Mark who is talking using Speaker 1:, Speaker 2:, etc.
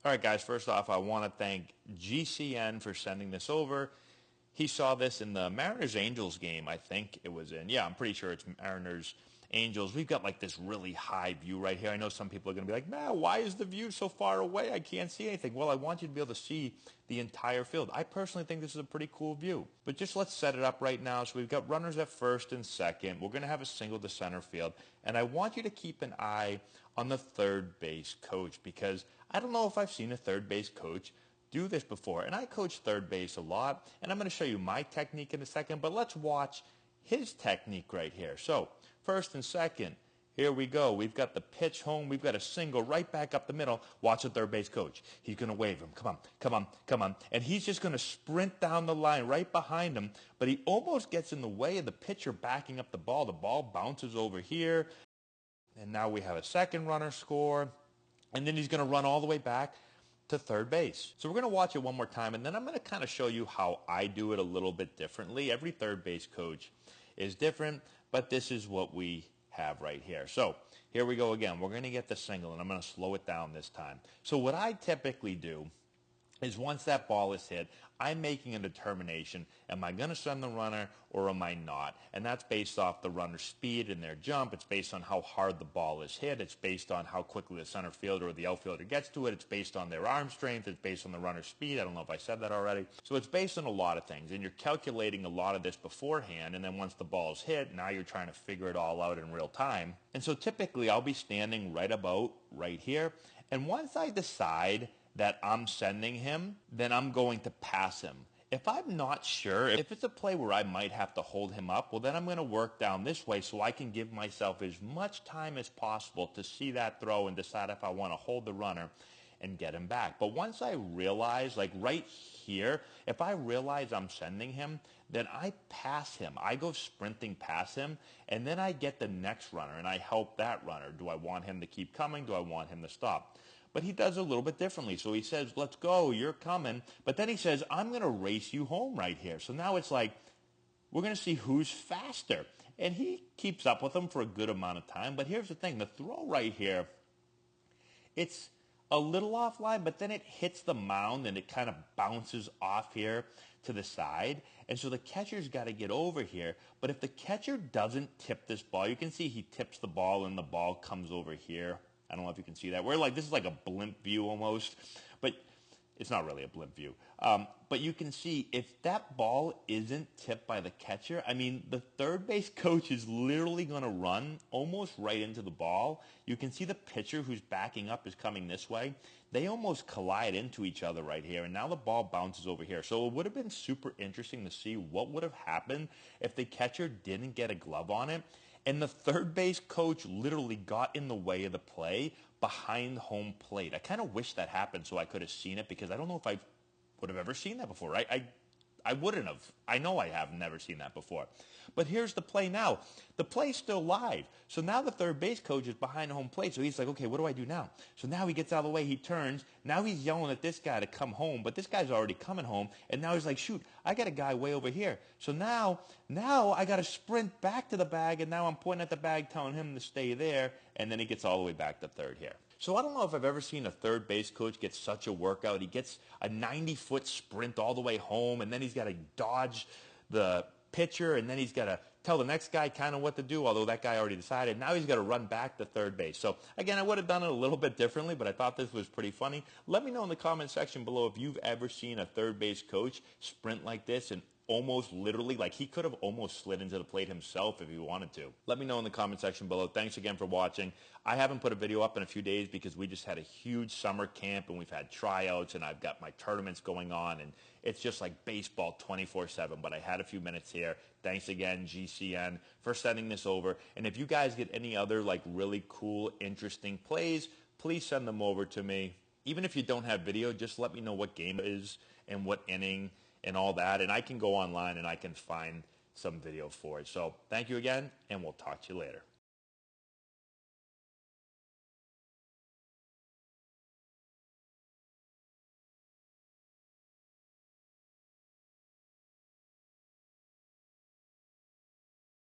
Speaker 1: All right, guys, first off, I want to thank GCN for sending this over. He saw this in the Mariners-Angels game, I think it was in. Yeah, I'm pretty sure it's Mariners-Angels. We've got like this really high view right here. I know some people are going to be like, man, why is the view so far away? I can't see anything. Well, I want you to be able to see the entire field. I personally think this is a pretty cool view. But just let's set it up right now. So we've got runners at first and second. We're going to have a single to center field. And I want you to keep an eye on the third base coach because I don't know if I've seen a third base coach do this before. And I coach third base a lot, and I'm going to show you my technique in a second, but let's watch his technique right here. So first and second, here we go. We've got the pitch home. We've got a single right back up the middle. Watch the third base coach. He's going to wave him. Come on, come on, come on. And he's just going to sprint down the line right behind him, but he almost gets in the way of the pitcher backing up the ball. The ball bounces over here, and now we have a second runner score, and then he's going to run all the way back to third base. So we're going to watch it one more time, and then I'm going to kind of show you how I do it a little bit differently. Every third base coach is different, but this is what we have right here. So here we go again. We're going to get the single, and I'm going to slow it down this time. So what I typically do is once that ball is hit, I'm making a determination, am I going to send the runner or am I not? And that's based off the runner's speed and their jump. It's based on how hard the ball is hit. It's based on how quickly the center fielder or the outfielder gets to it. It's based on their arm strength. It's based on the runner's speed. I don't know if I said that already. So it's based on a lot of things, and you're calculating a lot of this beforehand, and then once the ball's hit, now you're trying to figure it all out in real time. And so typically I'll be standing right about right here, and once I decide that I'm sending him, then I'm going to pass him. If I'm not sure, if it's a play where I might have to hold him up, well, then I'm going to work down this way so I can give myself as much time as possible to see that throw and decide if I want to hold the runner and get him back. But once I realize, like right here, if I realize I'm sending him, then I pass him. I go sprinting past him, and then I get the next runner, and I help that runner. Do I want him to keep coming? Do I want him to stop? But he does a little bit differently. So he says, let's go, you're coming. But then he says, I'm going to race you home right here. So now it's like, we're going to see who's faster. And he keeps up with him for a good amount of time. But here's the thing, the throw right here, it's a little offline, but then it hits the mound and it kind of bounces off here to the side. And so the catcher's got to get over here. But if the catcher doesn't tip this ball, you can see he tips the ball and the ball comes over here. I don't know if you can see that. We're like, this is like a blimp view almost, but it's not really a blimp view. But you can see if that ball isn't tipped by the catcher, I mean, the third base coach is literally going to run almost right into the ball. You can see the pitcher who's backing up is coming this way. They almost collide into each other right here, and now the ball bounces over here. So it would have been super interesting to see what would have happened if the catcher didn't get a glove on it. And the third base coach literally got in the way of the play behind home plate. I kind of wish that happened so I could have seen it because I don't know if I would have ever seen that before. I wouldn't have. I know I have never seen that before. But here's the play now. The play's still live. So now the third base coach is behind home plate. So he's like, okay, what do I do now? So now he gets out of the way. He turns. Now he's yelling at this guy to come home. But this guy's already coming home. And now he's like, shoot, I got a guy way over here. So now I got to sprint back to the bag. And now I'm pointing at the bag telling him to stay there. And then he gets all the way back to third here. So I don't know if I've ever seen a third base coach get such a workout. He gets a 90-foot sprint all the way home, and then he's got to dodge the pitcher, and then he's got to tell the next guy kind of what to do, although that guy already decided. Now he's got to run back to third base. So again, I would have done it a little bit differently, but I thought this was pretty funny. Let me know in the comment section below if you've ever seen a third base coach sprint like this and almost literally, like he could have almost slid into the plate himself if he wanted to. Let me know in the comment section below. Thanks again for watching. I haven't put a video up in a few days because we just had a huge summer camp and we've had tryouts and I've got my tournaments going on and it's just like baseball 24/7, but I had a few minutes here. Thanks again, GCN, for sending this over. And if you guys get any other like really cool, interesting plays, please send them over to me. Even if you don't have video, just let me know what game it is and what inning and all that, and I can go online and I can find some video for it. So thank you again, and we'll talk to you later.